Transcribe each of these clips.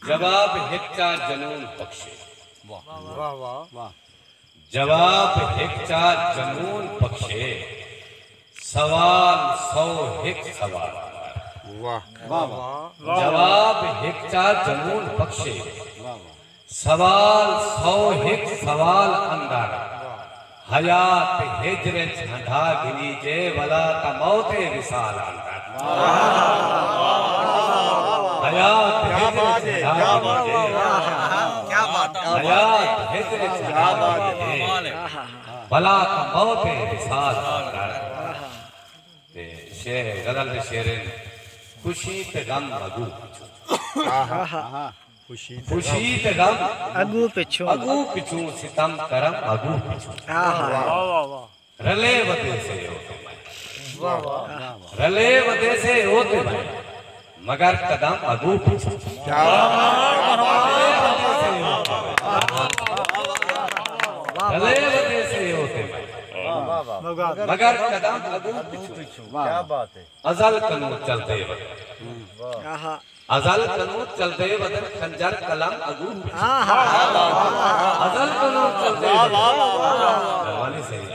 जवाब हिच्चा जनून बख्शे। वाह वाह वाह। जवाब हिच्चा जनून बख्शे, सवाल 100 हिक सवाल। वाह वाह वाह। जवाब हिच्चा जनून बख्शे, सवाल 100 हिक सवाल अंदर। हयात हिजर झंडा गिनी जे वला त मौते विसाल अंदर। हयात हिजर झंडा गिनी जे, क्या बात है। हयात हिजर झंडा गिनी जे वला त मौते विसाल अंदर। ते शेर गजल दे शेरें खुशी ते गम अगू खुशी ते गम अगू पिछू सितम करम अगू पिछू। रले वदे से होते भाई, रले वदे से होते भाई, मगर कदम अगू पिछू। रले वदे से होते भाई, मगर कदम अगू पिछू। क्या बात है। अजल कनू चलते वदन, अजल कनू चलते वदन, खंजर कलम अगू पिछू। अजल कनू चलते वदन,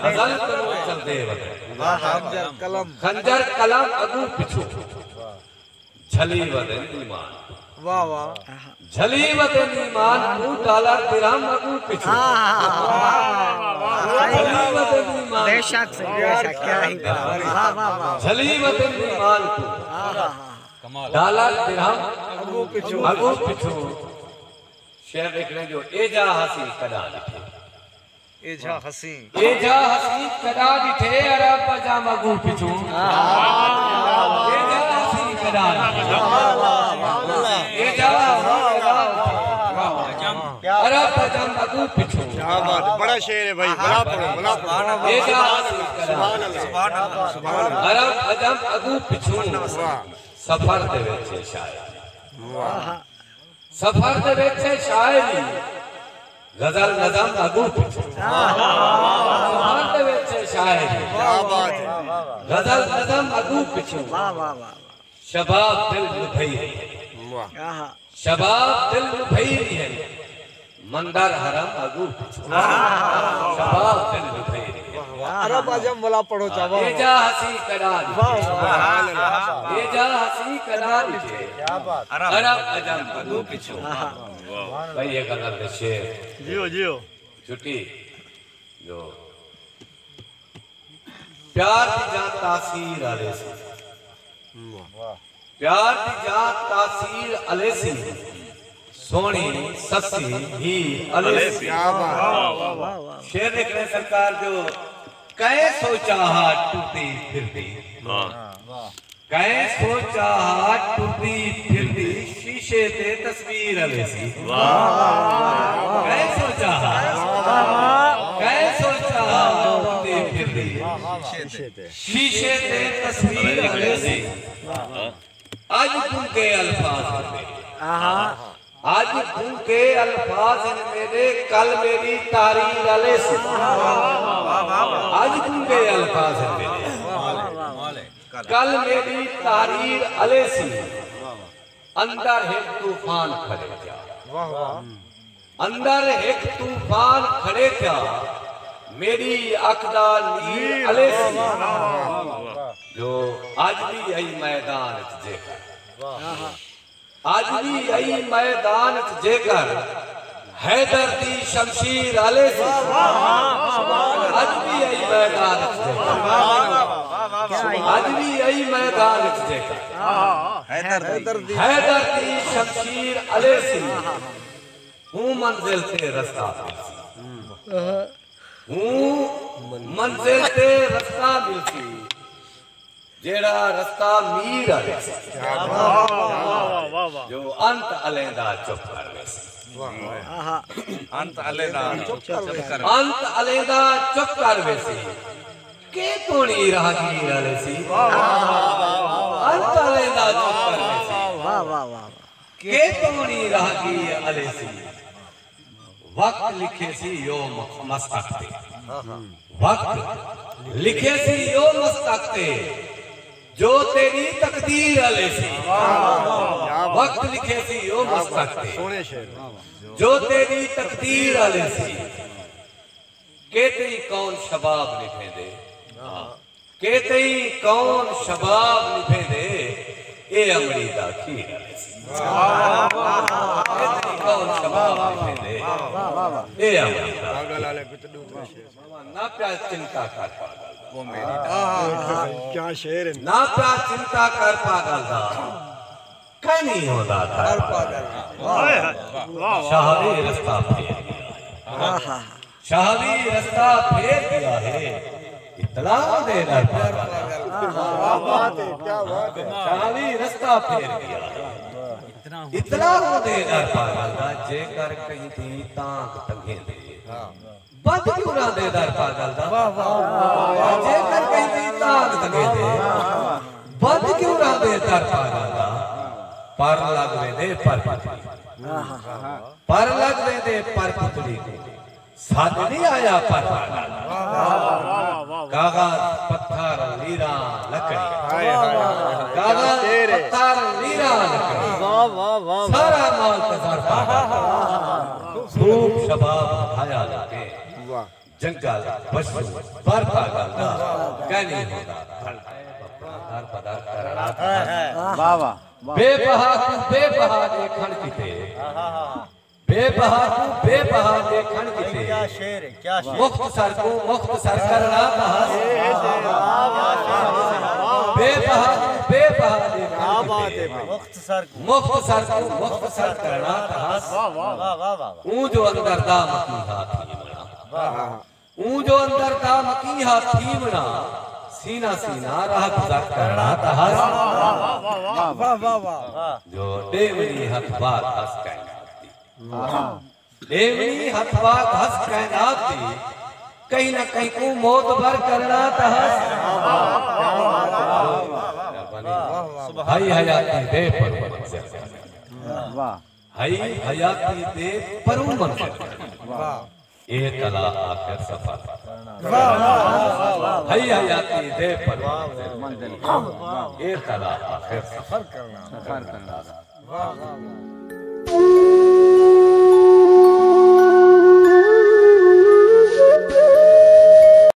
अजल कनू चलते वदन, खंजर कलम अगू पिछू। झली वदन ईमान, वाह वाह। झली वदन ईमान, तू डॉलर दिरहम अगू पिछू। झली वदन ईमान, बेशक से बेशक क्या ही बात। झली वदन ईमान, तू डॉलर दिरहम अगू पिछू। शेर देख रहे जो एजा हसी कदा दिखे, एजा हसी, एजा हसी कदा दिखे, अरब बजा अगू पिछू। एजा हसी कदा दिखे, एजा अरब बजा अगू पिछू। क्या बात है। बड़ा शेर है भाई। बड़ा पढ़ो बड़ा पढ़ो। एजा हसी कदा अरब बजा अगू पिछू। सफर दे विच शायरी, सफर दे विच शायरी, गजल नज़म अगू पिछू। सफर दे विच शायरी, क्या बात है। गजल नज़म अगू पिछू। शबाब दिल लुभई है, शबाब दिल लुभई है, मंदर हरम अगू पिछू। शबाब दिल लुभई है, अरब आजम वाला पढ़ो चाहो। एजा हसी कदा दिखे, एजा हसी कदा दिखे, क्या बात। अरब अजम अगू पिछू। भाई ये गजल दे शेर जियो जियो। छुट्टी जो प्यार दी जान तासीर अलेसी, प्यार दी जान तासीर अलेसी, सोनी ससी ही अलेसी। शेर देख रहे सरकार जो कै सोचा हाथ टूटी फिरती, कै सोचा हाथ टूटी फिरती, शीशे ते तस्वीर अलेसी। कै सोचा हाथ, कै सोचा हाथ टूटी फिरती, शीशे ते तस्वीर अलेसी। आज फूके अल्फाज मेरे, आज फूके अल्फाज मेरे, कल मेरी तारीर अलेसी। आज फूके अल्फाज मेरे, कल मेरी तारीर अलेसी। अंदर एक तूफान खड़े क्या, अंदर एक तूफान खड़े क्या, मेरी अकदा नीर अलेसी। जो आज भी आई मैदान जेकर, आज भी आई मैदान जेकर, हैदर दी शमशीर अलेसी। आज भी आई मैदान जेकर, आज भी आई मैदान जेकर, हैदर दी शमशीर अलेसी। हूँ मंजिल ते रास्ता मिलसी, हूँ मंजिल ते रास्ता मिलसी, जेड़ा रास्ता मीर अलेसी। जो अंत अलेंदा चुप कर वैसी, अंत अलेंदा चुप कर वैसी, के तोड़ी राहगीर अलेसी। अंत अलेंदा चुप कर वैसी, के तोड़ी राहगीर अलेसी। वक्त लिखे सी यो मस्तक ते, वक्त लिखे सी यो मस्तक ते, जो तेरी तकदीर अले सी वक्त लिखे सी ओ मस्तकते सोने शेर जो तेरी तकदीर अले सी केतई कौन शबाब निभे दे केतई कौन शबाब निभे दे ए अमड़ी दा खीर अले सी केतई कौन शबाब निभे दे ए अमड़ी दा पागल आले पितडू शेर ना प्या चिंता कर पागल वो मेरी क्या शेर है ना प्या चिंता कर पागल दा कहीं नहीं होता था शाहवी रास्ता फेर गया शाहवी रास्ता फेर गया है इतला दे दर पागल क्या बात है शाहवी रास्ता फेर गया इतला दे दर पागल दा जे कर कहीं थी तांग तंगे दे बद क्यों ना दे दर पागल दा जे कर कहीं थी तांग तंगे दे बद क्यों ना दे दर पागल दा पर लगवे दे पर लगवे दे पर पुतली को साथ नहीं आया पर कागज पत्थर लीरा लकड़ी कागज पत्थर लीरा लकड़ी सारा माल तजार खूब शबाब खाया लगे जंगल पशु पर पागल ना कहनी होगा पदार पदार करना वाह वाह बेबहा देखण किते बेबहा देखण किते क्या शेर है क्या शेर मुख्तसर को मुख्तसर करना तहस बेबहा देखण किते मुख्तसर मुख्तसर को मुख्तसर करना तहस वाह वाह वाह ऊ जो अंदर दा मकी हाथी बना ऊ जो अंदर दा मकी हाथी बना सीना सीना राह गुजर करना तहस वाह वाह वाह जो देवनी हथबाग हंस कहनाती देवनी हथबाग हंस कहनाती कहीं ना कहीं को मौत भर करना तहस हाई हयाती दे पर वाह हाई हयाती दे पर वाह ये तला आखिर सफर हाई हयाती दे पर ये तला आखिर सफर करना